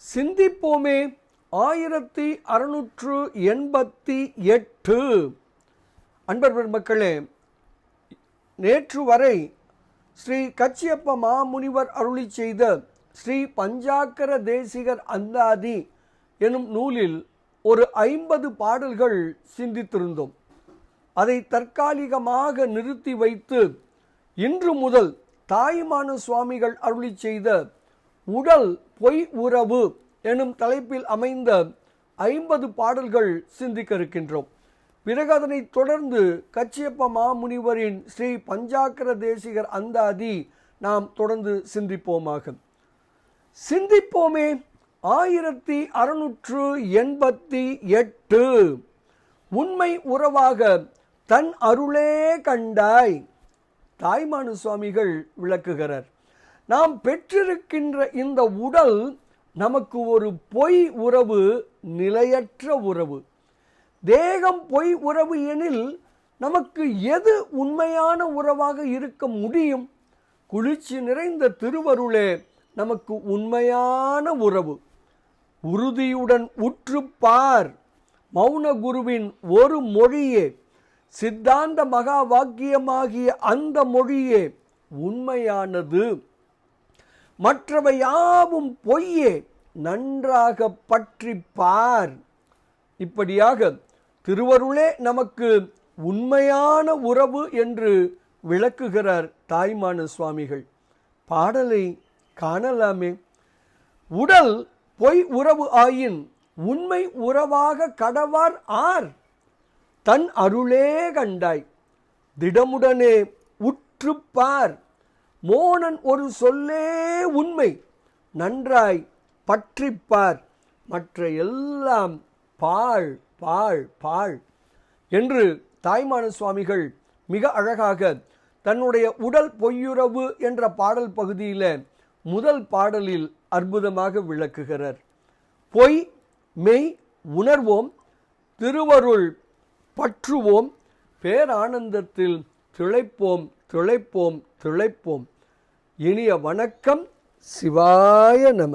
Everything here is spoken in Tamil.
சிந்திப்போமே 1688. அன்பர் பெருமக்களே, நேற்று வரை ஸ்ரீ கச்சியப்ப மாமுனிவர் அருளி செய்த ஸ்ரீ பஞ்சாக்கர தேசிகர் அந்தாதி எனும் நூலில் ஒரு 50 பாடல்கள் சிந்தித்திருந்தோம். அதை தற்காலிகமாக நிறுத்தி வைத்து இன்று முதல் தாயுமான சுவாமிகள் அருளி செய்த உடல் பொய் உறவு எனும் தலைப்பில் அமைந்த 50 பாடல்கள் சிந்திக்க இருக்கின்றோம். பிறகு அதனை தொடர்ந்து கச்சியப்ப மாமுனிவரின் ஸ்ரீ பஞ்சாக்கர தேசிகர் அந்தாதி நாம் தொடர்ந்து சிந்திப்போமாக. சிந்திப்போமே 1688. உண்மை உறவாக தன் அருளே கண்டாய். தாய்மானு சுவாமிகள் விளக்குகிறார். நாம் பெற்றிருக்கின்ற இந்த உடல் நமக்கு ஒரு பொய் உறவு, நிலையற்ற உறவு. தேகம் பொய் உறவு எனில் நமக்கு எது உண்மையான உறவாக இருக்க முடியும்? குளிர்ச்சி நிறைந்த திருவருளே நமக்கு உண்மையான உறவு. உறுதியுடன் உற்றுப்பார். மௌன குருவின் ஒரு மொழியே, சித்தாந்த மகா வாக்கியமாகிய அந்த மொழியே உண்மையானது. மற்றவை யாவும் பொய்யே, நன்றாக பற்றி பார். இப்படியாக திருவருளே நமக்கு உண்மையான உறவு என்று விளக்குகிறார் தாய்மான சுவாமிகள். பாடலை காணலாமே. உடல் பொய் உறவு ஆயின் உண்மை உறவாக கடவார் ஆர். தன் அருளே கண்டாய். திடமுடனே உற்றுப்பார். மோனன் ஒரு சொல்லே உண்மை. நன்றாய் பற்றிப்பார். மற்ற எல்லாம் பாழ் பாழ் பாழ் என்று தாய்மான சுவாமிகள் மிக அழகாக தன்னுடைய உடல் பொய்யுறவு என்ற பாடல் பகுதியில் முதல் பாடலில் அற்புதமாக விளக்குகிறார். பொய் மெய் உணர்வோம், திருவருள் பற்றுவோம், பேரானந்தத்தில் திளைப்போம் திளைப்போம் திளைப்போம். இனிய வணக்கம். சிவாய நம.